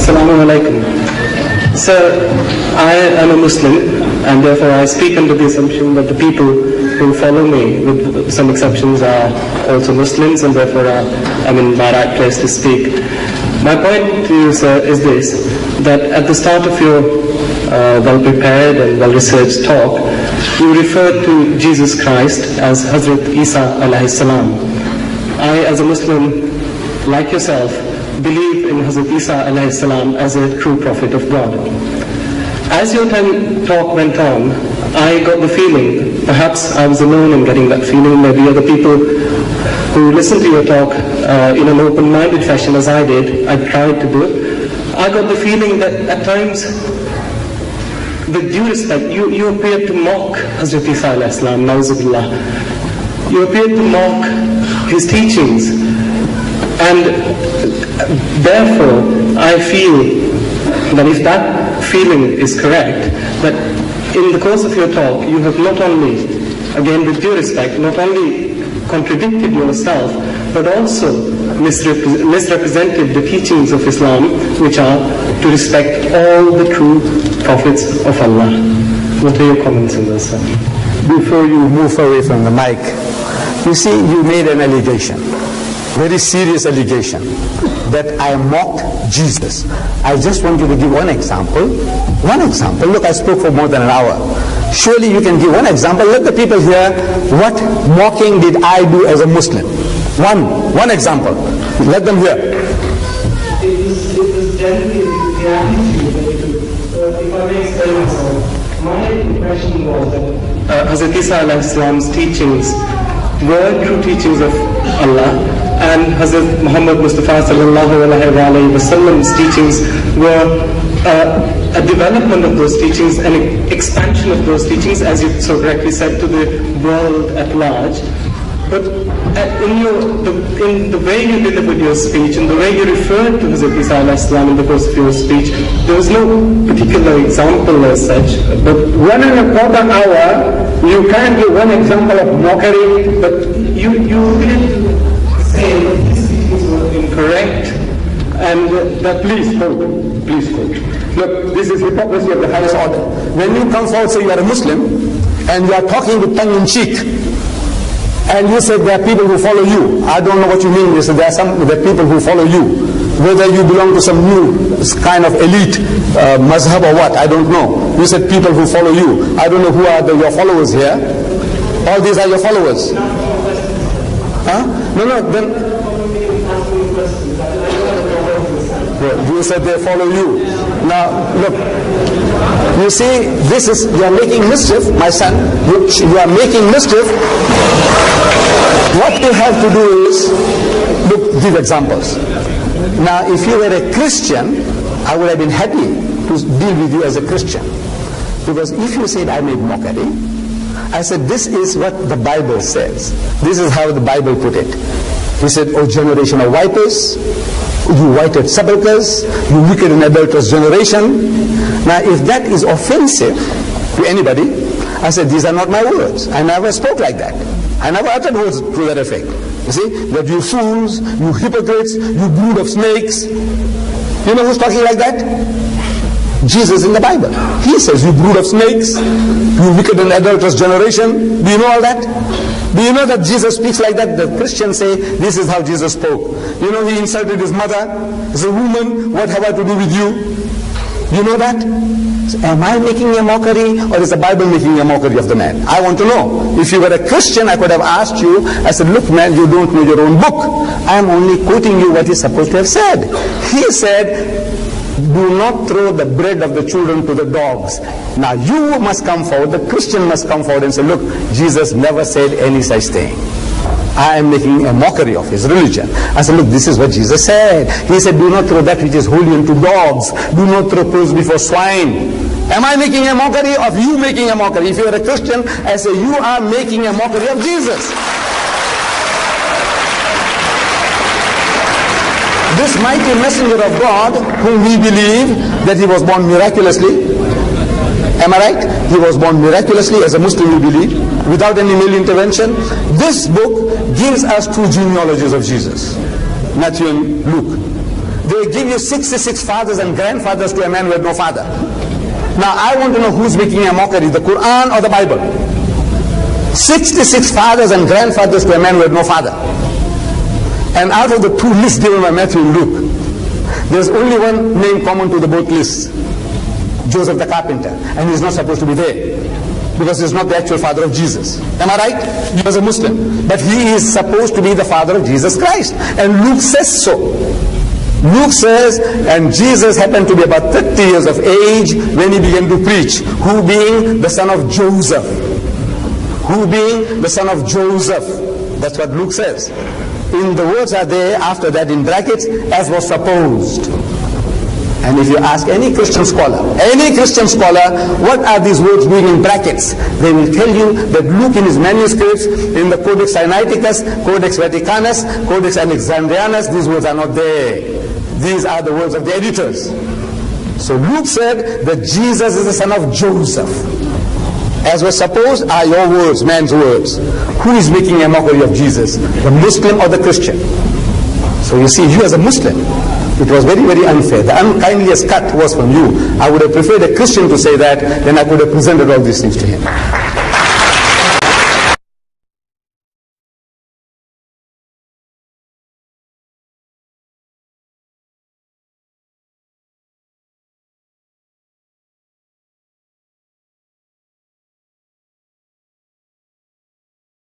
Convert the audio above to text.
Assalamu alaikum. Sir, I am a Muslim, and therefore I speak under the assumption that the people who follow me, with some exceptions, are also Muslims, and therefore I'm in my right place to speak. My point to you, sir, is this, that at the start of your well-prepared and well-researched talk, you referred to Jesus Christ as Hazrat Isa alayhi salam. I, as a Muslim, like yourself, believe in Hazrat Isa alayhi salam as a true prophet of God. As your talk went on, I got the feeling, perhaps I was alone in getting that feeling, maybe other people who listened to your talk in an open-minded fashion as I did, I tried to do, I got the feeling that at times, with due respect, you appeared to mock Hazrat Isa alayhi salam, na'uzubillah. You appeared to mock his teachings, and therefore I feel that if that feeling is correct, that in the course of your talk you have not only, again with due respect, not only contradicted yourself, but also misrepresented the teachings of Islam, which are to respect all the true prophets of Allah. What are your comments on this, sir? Before you move away from the mic, you see, you made an allegation, very serious allegation, that I mocked Jesus. I just want you to give one example. One example. Look, I spoke for more than an hour. Surely you can give one example. Let the people hear what mocking did I do as a Muslim. One example. Let them hear. It was generally the attitude that you took. If I may explain myself, my impression was that Hazrat Isa alayhi salam's teachings were true teachings of Allah, and Hazrat Muhammad Mustafa sallallahu alayhi wa sallam's teachings were a development of those teachings, an expansion of those teachings, as you so correctly said, to the world at large. But in the way you delivered your speech, and the way you referred to Hazrat Isa alayhi salam in the course of your speech, there was no particular example as such. But 1.25 hours, you can't give one example of mockery. But you did say that these teachings were incorrect, and that Please quote. Look, this is hypocrisy of the highest order. When you come forward, say you are a Muslim, and you are talking with tongue in cheek, and you said there are people who follow you. I don't know what you mean. You said there are people who follow you. Whether you belong to some new kind of elite mazhab or what, I don't know. You said people who follow you. I don't know who are your followers here. All these are your followers. Huh? No, then... You said they follow you. Now, look. You see, you are making mischief, my son. You are making mischief. What you have to do is, look, give examples. Now, if you were a Christian, I would have been happy to deal with you as a Christian. Because if you said I made mockery, I said this is what the Bible says. This is how the Bible put it. He said, "O generation of vipers, you whited sepulchres, you wicked and adulterous generation." Now, if that is offensive to anybody, I said, these are not my words. I never spoke like that. I never uttered words to that effect. You see, that you fools, you hypocrites, you brood of snakes. You know who's talking like that? Jesus in the Bible. He says, you brood of snakes, you wicked and adulterous generation. Do you know all that? Do you know that Jesus speaks like that? The Christians say, this is how Jesus spoke. You know, he insulted his mother. He said, woman, what have I to do with you? You know that? So am I making a mockery, or is the Bible making a mockery of the man? I want to know. If you were a Christian, I could have asked you. I said, look man, you don't know your own book. I am only quoting you what he's supposed to have said. He said, do not throw the bread of the children to the dogs. Now you must come forward, the Christian must come forward and say, look, Jesus never said any such thing. I am making a mockery of his religion. I said, look, this is what Jesus said. He said, do not throw that which is holy into dogs. Do not throw pearls before swine. Am I making a mockery of you making a mockery? If you are a Christian, I say, you are making a mockery of Jesus. This mighty messenger of God, whom we believe that he was born miraculously. Am I right? He was born miraculously, as a Muslim we believe, without any male intervention. This book gives us two genealogies of Jesus, Matthew and Luke. They give you 66 fathers and grandfathers to a man who had no father. Now I want to know who's making a mockery, the Quran or the Bible? 66 fathers and grandfathers to a man who had no father. And out of the two lists given by Matthew and Luke, there's only one name common to the both lists, Joseph the carpenter, and he's not supposed to be there because he's not the actual father of Jesus. Am I right? He was a Muslim, but he is supposed to be the father of Jesus Christ, and Luke says so. Luke says, and Jesus happened to be about 30 years of age when he began to preach, who being the son of Joseph. Who being the son of Joseph. That's what Luke says. In the words are there after that in brackets, as was supposed. And if you ask any Christian scholar, what are these words doing in brackets? They will tell you that Luke in his manuscripts, in the Codex Sinaiticus, Codex Vaticanus, Codex Alexandrianus, these words are not there. These are the words of the editors. So Luke said that Jesus is the son of Joseph. As was supposed are your words, man's words. Who is making a mockery of Jesus? The Muslim or the Christian? So you see, you as a Muslim, it was very, very unfair. The unkindliest cut was from you. I would have preferred a Christian to say that, then I could have presented all these things to him.